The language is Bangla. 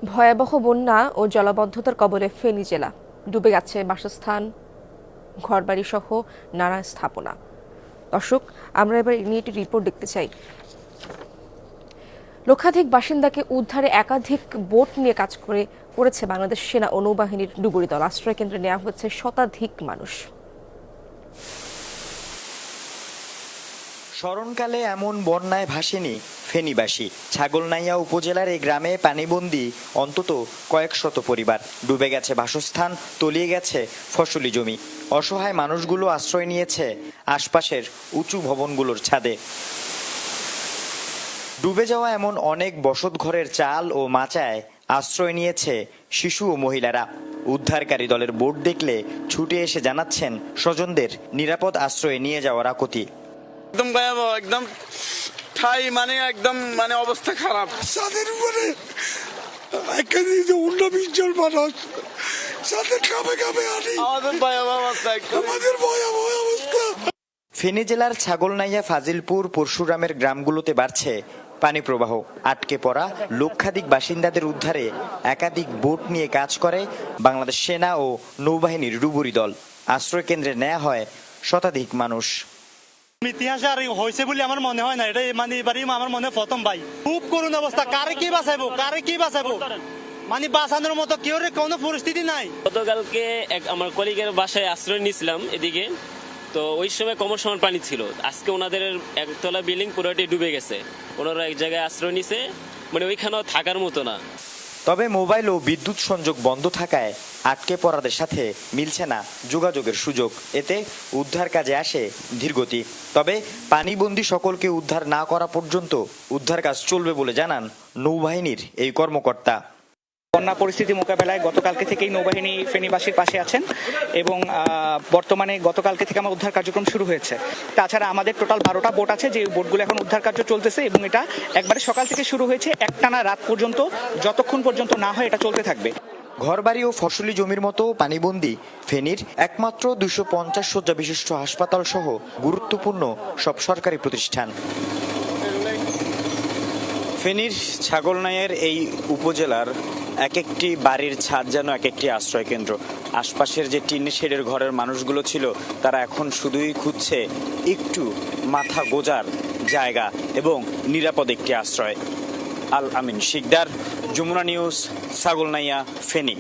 ভয়াবহ বন্যা ও জলাবদ্ধতার কবলে ফেনী জেলা। ডুবে গেছে বাসস্থান, ঘরবাড়ি সহ নানা স্থাপনা। দর্শক, আমরা এবার নিয়ে একটি রিপোর্ট দেখতে চাই। লক্ষাধিক বাসিন্দাকে উদ্ধারে একাধিক বোট নিয়ে কাজ করেছে বাংলাদেশ সেনা ও নৌবাহিনীর ডুবুরি দল। আশ্রয় কেন্দ্রে নেওয়া হচ্ছে শতাধিক মানুষ। স্মরণকালে এমন বন্যায় ভাসেনি ফেনীবাসী। ছাগলনাইয়া উপজেলার এই গ্রামে পানিবন্দী অন্তত কয়েক শত পরিবার। ডুবে গেছে বাসস্থান, তলিয়ে গেছে ফসলি জমি। অসহায় মানুষগুলো আশ্রয় নিয়েছে আশপাশের উঁচু ভবনগুলোর ছাদে। ডুবে যাওয়া এমন অনেক বসতঘরের চাল ও মাচায় আশ্রয় নিয়েছে শিশু ও মহিলারা। উদ্ধারকারী দলের বোট দেখলে ছুটে এসে জানাচ্ছেন স্বজনদের নিরাপদ আশ্রয়ে নিয়ে যাওয়ার আকুতি। একদম ভয়াবহ, একদম ঠাই একদম অবস্থা খারাপ। ছাদের উপরে 19-20 জন মানুষ, ছাদের কামে আনি আমাদের ভয়াবহ অবস্থা, আমাদের ভয়াবহ অবস্থা। ফেনী জেলার ছাগলনাইয়া, ফাজিলপুর, পরশুরামের গ্রামগুলোতে বাড়ছে পানি প্রবাহ। আটকে পড়া লক্ষাধিক বাসিন্দাদের উদ্ধারে একাধিক বোট নিয়ে কাজ করে বাংলাদেশ সেনা ও নৌবাহিনীর ডুবুরি দল। আশ্রয় কেন্দ্রে নেওয়া হয় শতাধিক মানুষ। ইতিহাসে আর হয়েছে বলে আমার মনে হয় না, এটা এবারই আমার মনে প্রথম ভাই। খুব করুণ অবস্থা, কারে কি বাঁচাবো বাঁচানোর মতো কেউ কোনো পরিস্থিতি নাই। গতকালকে আমার কলিগের বাসায় আশ্রয় নিয়েছিলাম এদিকে, তো ওই সময় কমর সমান পানি ছিল। আজকে ওনাদের একতলা বিল্ডিং পুরোটি ডুবে গেছে, ওনারা এক জায়গায় আশ্রয় নিছে, ওইখানেও থাকার মতো না। তবে মোবাইল ও বিদ্যুৎ সংযোগ বন্ধ থাকায় আটকে পড়াদের সাথে মিলছে না যোগাযোগের সুযোগ। এতে উদ্ধার কাজে আসে ধীরগতি। তবে পানিবন্দী সকলকে উদ্ধার না করা পর্যন্ত উদ্ধার কাজ চলবে বলে জানান নৌবাহিনীর এই কর্মকর্তা। বন্যা পরিস্থিতি মোকাবেলায় গতকালকে থেকেই নৌবাহিনী ফেনীবাসীর পাশে আছেন এবং বর্তমানে গতকালকে থেকে আমার উদ্ধার কার্যক্রম শুরু হয়েছে। তাছাড়া আমাদের টোটাল 12টা বোট আছে, যে বোটগুলো এখন উদ্ধার কার্য চলতেছে এবং এটা একবারে সকাল থেকে শুরু হয়েছে, একটানা রাত পর্যন্ত, যতক্ষণ পর্যন্ত না হয় এটা চলতে থাকবে। ঘরবাড়ি ও ফসলি জমির মতো পানিবন্দী ফেনীর একমাত্র 250 শয্যা বিশিষ্ট হাসপাতাল সহ গুরুত্বপূর্ণ সব সরকারি প্রতিষ্ঠান। ফেনীর ছাগলনাইয়ার এই উপজেলার এক একটি বাড়ির ছাদ যেন এক একটি আশ্রয় কেন্দ্র। আশপাশের যে টিন শেডের ঘরের মানুষগুলো ছিল, তারা এখন শুধুই খুঁজছে একটু মাথা গোজার জায়গা এবং নিরাপদ একটি আশ্রয়। আল আমিন শিকদার, যমুনা নিউজ, ছাগলনাইয়া, ফেনী।